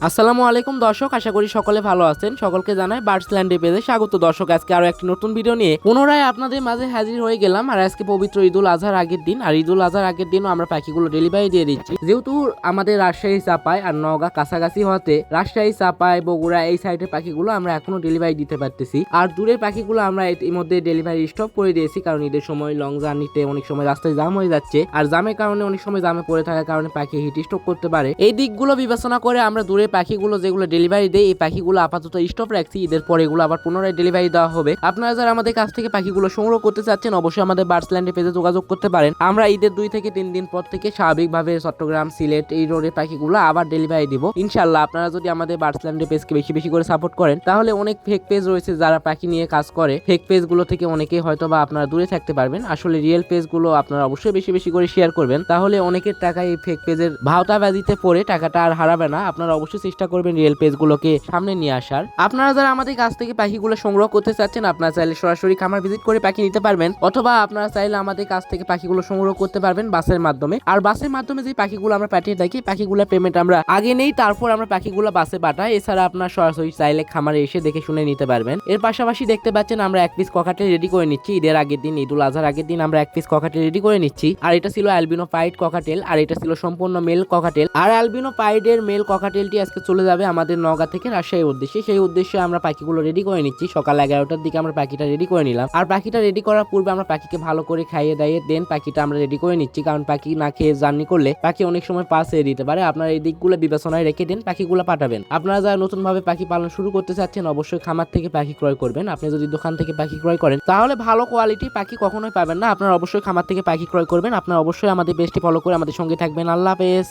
আসসালামু আলাইকুম দর্শক, আশা করি সকলে ভালো আছেন। সকলকে জানাই বার্ডসল্যান্ড পেজে স্বাগত। দর্শক, আজকে আরো একটি নতুন ভিডিও নিয়ে পুনরায় আপনাদের মাঝে হাজির হয়ে গেলাম। আর আজকে পবিত্র ঈদুল আজহার আগের দিন, আর ঈদুল আজহার আগের দিনও আমরা পাখিগুলো ডেলিভারি দিয়ে দিচ্ছি। যেহেতু আমাদের রাজশাহী চাপায় আর নওগাঁ কাছাকাছি হতে রাজশাহী চাপায় বগুড়া এই সাইডের পাখিগুলো আমরা এখনো ডেলিভারি দিতে পারতেছি। আর দূরের পাখিগুলো আমরা ইতিমধ্যে ডেলিভারি স্টপ করে দিয়েছি, কারণ ঈদের সময় লং জার্নিতে অনেক সময় রাস্তায় জাম হয়ে যাচ্ছে, আর জামের কারণে অনেক সময় জামে পড়ে থাকার কারণে পাখি হিট স্ট্রোক করতে পারে। এই দিকগুলো বিবেচনা করে আমরা দূরের পাখিগুলো যেগুলো ডেলিভারি দেয়, এই পাখিগুলো আপাতত স্টপ রাখছি। ঈদের পরে এগুলো আবার পুনরায় ডেলিভারি দেওয়া হবে। আপনারা যারা আমাদের কাছ থেকে পাখিগুলো সংগ্রহ করতে চাচ্ছেন, অবশ্যই আমাদের বার্ডসল্যান্ডের পেজে যোগাযোগ করতে পারেন। আমরা ঈদের 2 থেকে 3 দিন পর থেকে স্বাভাবিকভাবে চট্টগ্রাম, সিলেট এই রোডের পাখিগুলো আবার ডেলিভারি দিব ইনশাআল্লাহ। আপনারা যদি আমাদের বার্ডসল্যান্ডের পেজকে বেশি বেশি করে সাপোর্ট করেন, তাহলে অনেক ফেক পেজ রয়েছে যারা পাখি নিয়ে কাজ করে। ফেক পেজগুলো থেকে অনেকেই হয়তো বা আপনারা দূরে থাকতে পারবেন। আসলে রিয়েল পেজগুলো আপনারা অবশ্যই বেশি বেশি করে শেয়ার করবেন, তাহলে অনেকের টাকা এই ফেক পেজের ভাওতাবাজিতে পড়ে টাকাটা আর হারাবে না। আপনারা অবশ্যই চেষ্টা করবেন রিয়েল পেজগুলোকে সামনে নিয়ে আসার। আপনারা যারা আমাদের কাছ থেকে পাখিগুলো সংগ্রহ করতে চাচ্ছেন, আপনারা চাইলে সরাসরি খামার ভিজিট করে পাখি নিতে পারবেন, অথবা আপনারা চাইলে আমাদের কাছ থেকে পাখিগুলো সংগ্রহ করতে পারবেন বাসের মাধ্যমে। আর বাসের মাধ্যমে যে পাখিগুলো আমরা পাঠিয়ে থাকি, পাখিগুলো পেমেন্ট আমরা আগে নেই, তারপর আমরা পাখিগুলো বাসে পাঠাই। এছাড়া আপনারা সরাসরি চাইলে খামারে এসে দেখে শুনে নিতে পারবেন। এর পাশাপাশি দেখতে পাচ্ছেন আমরা 1 পিস ককাটেল রেডি করে নিচ্ছি ঈদের আগের দিন, ঈদুল আজহার আগের দিন আমরা 1 পিস ককাটেল রেডি করে নিচ্ছি। আর এটা ছিল অ্যালবিনো পাইড ককাটেল, আর এটা ছিল সম্পূর্ণ মেল ককাটেল। আর অ্যালবিনো পাইডের মেল ককাটেলটি আজকে চলে যাবে আমাদের নওগাঁ থেকে রাজশাহী উদ্দেশ্যে। সেই উদ্দেশ্যে আমরা পাখিগুলো রেডি করে নিচ্ছি। সকাল 11টার দিকে আমরা পাখিটা রেডি করে নিলাম। আর পাখিটা রেডি করার পূর্বে আমরা পাখিকে ভালো করে খাইয়ে দাইয়ে দেন পাখিটা আমরা রেডি করে নিচ্ছি, কারণ পাখি না খেয়ে জার্নি করলে পাখি অনেক সময় পা ছেড়ে দিতে পারে। আপনারা এই দিকগুলো বিবেচনায় রেখে দেন পাখিগুলো পাঠাবেন। আপনারা যারা নতুন ভাবে পাখি পালন শুরু করতে চাচ্ছেন, অবশ্যই খামার থেকে পাখি ক্রয় করবেন। আপনি যদি দোকান থেকে পাখি ক্রয় করেন, তাহলে ভালো কোয়ালিটি পাখি কখনোই পাবেন না। আপনারা অবশ্যই খামার থেকে পাখি ক্রয় করবেন। আপনারা অবশ্যই আমাদের পেজটি ফলো করে আমাদের সঙ্গে থাকবেন। আল্লাহ হাফেজ।